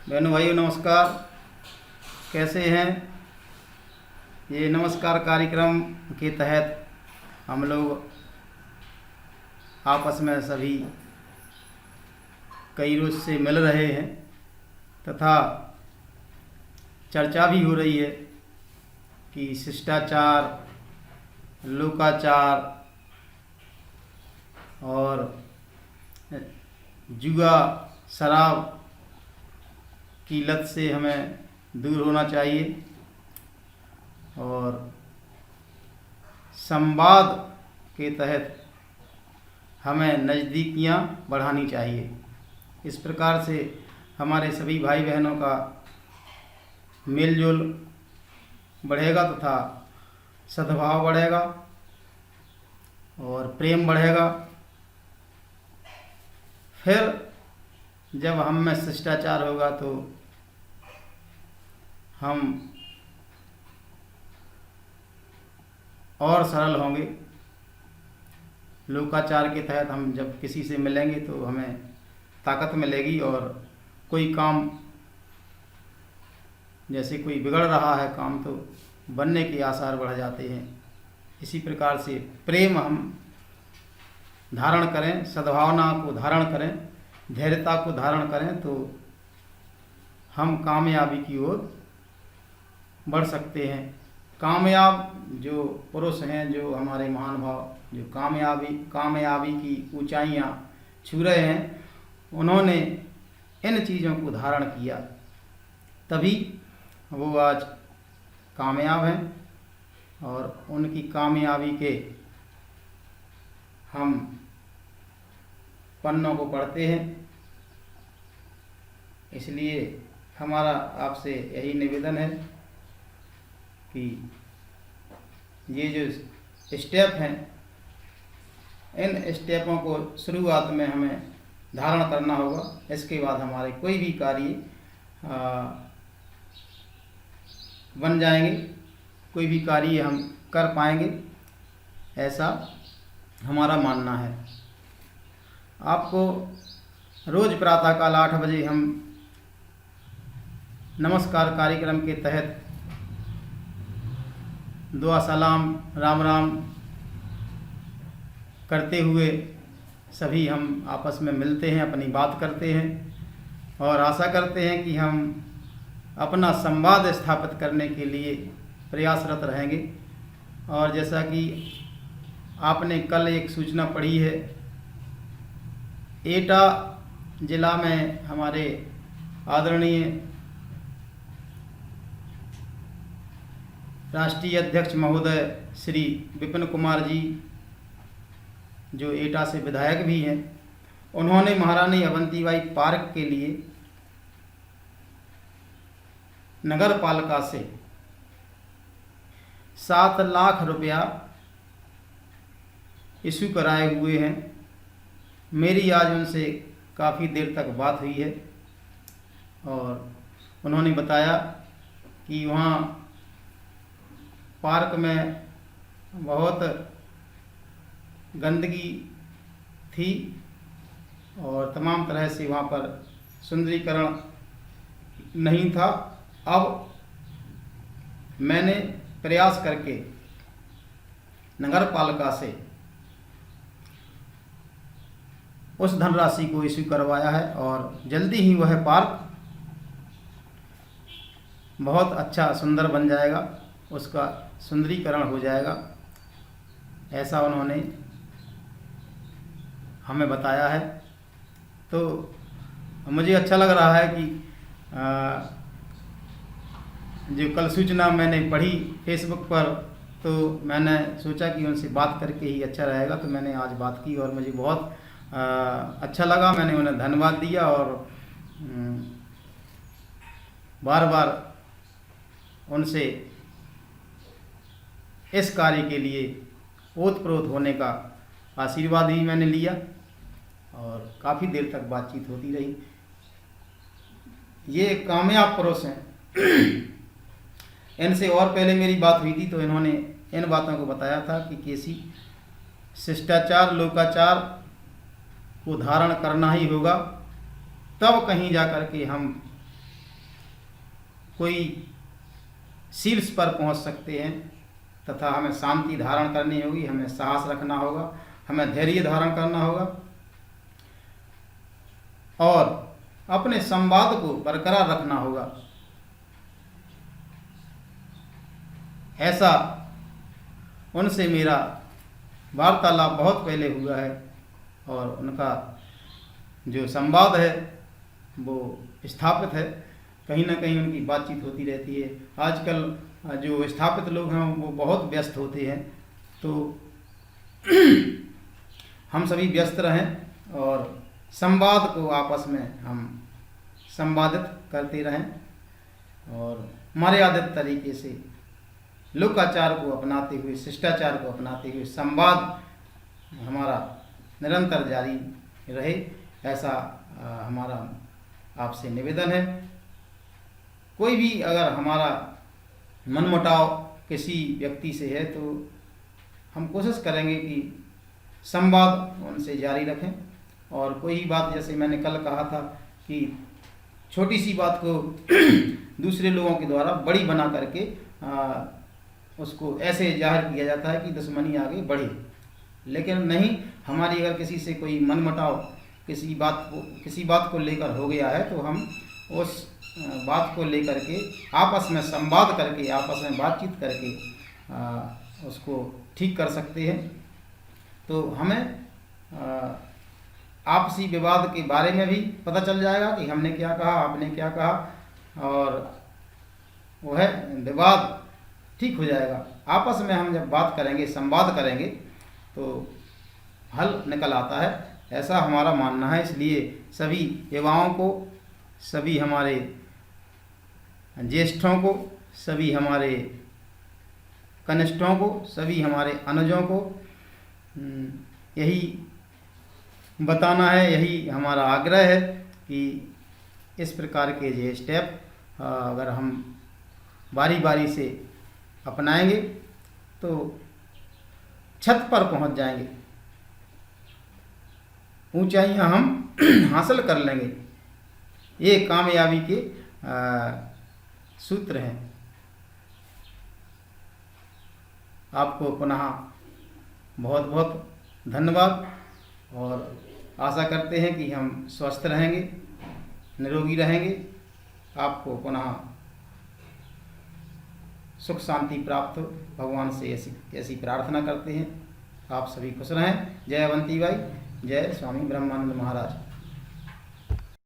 बहनों भाइयों नमस्कार। कैसे हैं? ये नमस्कार कार्यक्रम के तहत हम लोग आपस में सभी कई रोज से मिल रहे हैं तथा चर्चा भी हो रही है कि शिष्टाचार, लोकाचार और जुआ शराब की लत से हमें दूर होना चाहिए और संवाद के तहत हमें नज़दीकियाँ बढ़ानी चाहिए। इस प्रकार से हमारे सभी भाई बहनों का मेलजोल बढ़ेगा तथा सद्भाव बढ़ेगा और प्रेम बढ़ेगा। फिर जब हम में शिष्टाचार होगा तो हम और सरल होंगे। लोकाचार के तहत हम जब किसी से मिलेंगे तो हमें ताकत मिलेगी और कोई काम जैसे कोई बिगड़ रहा है काम तो बनने के आसार बढ़ जाते हैं। इसी प्रकार से प्रेम हम धारण करें, सद्भावना को धारण करें, धैर्यता को धारण करें तो हम कामयाबी की ओर बढ़ सकते हैं। कामयाब जो पुरुष हैं, जो हमारे महान भाव जो कामयाबी की ऊंचाइयां छू रहे हैं, उन्होंने इन चीज़ों को धारण किया तभी वो आज कामयाब हैं और उनकी कामयाबी के हम पन्नों को पढ़ते हैं। इसलिए हमारा आपसे यही निवेदन है कि ये जो स्टेप हैं, इन स्टेपों को शुरुआत में हमें धारण करना होगा। इसके बाद हमारे कोई भी कार्य बन जाएंगे, कोई भी कार्य हम कर पाएंगे, ऐसा हमारा मानना है। आपको रोज़ प्रातःकाल 8 बजे हम नमस्कार कार्यक्रम के तहत दुआ सलाम राम राम करते हुए सभी हम आपस में मिलते हैं, अपनी बात करते हैं और आशा करते हैं कि हम अपना संवाद स्थापित करने के लिए प्रयासरत रहेंगे। और जैसा कि आपने कल एक सूचना पढ़ी है, एटा जिला में हमारे आदरणीय राष्ट्रीय अध्यक्ष महोदय श्री विपिन कुमार जी, जो एटा से विधायक भी हैं, उन्होंने महारानी अवंतीबाई पार्क के लिए नगर पालिका से 7 लाख रुपया इशू कराए हुए हैं। मेरी आज उनसे काफ़ी देर तक बात हुई है और उन्होंने बताया कि वहाँ पार्क में बहुत गंदगी थी और तमाम तरह से वहाँ पर सुंदरीकरण नहीं था। अब मैंने प्रयास करके नगर पालिका से उस धनराशि को इश्यू करवाया है और जल्दी ही वह पार्क बहुत अच्छा सुंदर बन जाएगा, उसका सुंदरीकरण हो जाएगा, ऐसा उन्होंने हमें बताया है। तो मुझे अच्छा लग रहा है कि जो कल सूचना मैंने पढ़ी फेसबुक पर, तो मैंने सोचा कि उनसे बात करके ही अच्छा रहेगा, तो मैंने आज बात की और मुझे बहुत अच्छा लगा। मैंने उन्हें धन्यवाद दिया और बार बार उनसे इस कार्य के लिए ओतप्रोत होने का आशीर्वाद ही मैंने लिया और काफ़ी देर तक बातचीत होती रही। ये कामयाब पुरुष हैं। इनसे और पहले मेरी बात हुई थी तो इन्होंने इन बातों को बताया था कि कैसी शिष्टाचार, लोकाचार को धारण करना ही होगा, तब कहीं जा कर के हम कोई शीर्ष पर पहुंच सकते हैं, तथा हमें शांति धारण करनी होगी, हमें साहस रखना होगा, हमें धैर्य धारण करना होगा और अपने संवाद को बरकरार रखना होगा। ऐसा उनसे मेरा वार्तालाप बहुत पहले हुआ है और उनका जो संवाद है वो स्थापित है। कहीं ना कहीं उनकी बातचीत होती रहती है। आजकल जो स्थापित लोग हैं वो बहुत व्यस्त होते हैं, तो हम सभी व्यस्त रहें और संवाद को आपस में हम संवादित करते रहें और मर्यादित तरीके से लोकाचार को अपनाते हुए, शिष्टाचार को अपनाते हुए संवाद हमारा निरंतर जारी रहे, ऐसा हमारा आपसे निवेदन है। कोई भी अगर हमारा मनमुटाव किसी व्यक्ति से है तो हम कोशिश करेंगे कि संवाद उनसे जारी रखें, और कोई बात, जैसे मैंने कल कहा था कि छोटी सी बात को दूसरे लोगों के द्वारा बड़ी बना करके उसको ऐसे जाहिर किया जाता है कि दुश्मनी आगे बढ़े। लेकिन नहीं, हमारी अगर किसी से कोई मनमुटाव किसी बात को लेकर हो गया है तो हम उस बात को लेकर के आपस में संवाद करके, आपस में बातचीत करके उसको ठीक कर सकते हैं। तो हमें आपसी विवाद के बारे में भी पता चल जाएगा कि हमने क्या कहा, आपने क्या कहा, और वह विवाद ठीक हो जाएगा। आपस में हम जब बात करेंगे, संवाद करेंगे तो हल निकल आता है, ऐसा हमारा मानना है। इसलिए सभी युवाओं को, सभी हमारे ज्येष्ठों को, सभी हमारे कनिष्ठों को, सभी हमारे अनुजों को यही बताना है, यही हमारा आग्रह है कि इस प्रकार के ये स्टेप अगर हम बारी बारी से अपनाएंगे तो छत पर पहुंच जाएंगे, ऊंचाइयां हम हासिल कर लेंगे। ये कामयाबी के सूत्र हैं। आपको पुनः बहुत बहुत धन्यवाद और आशा करते हैं कि हम स्वस्थ रहेंगे, निरोगी रहेंगे। आपको पुनः सुख शांति प्राप्त हो, भगवान से ऐसी प्रार्थना करते हैं। आप सभी खुश रहें। जय अवंती बाई, जय स्वामी ब्रह्मानंद महाराज।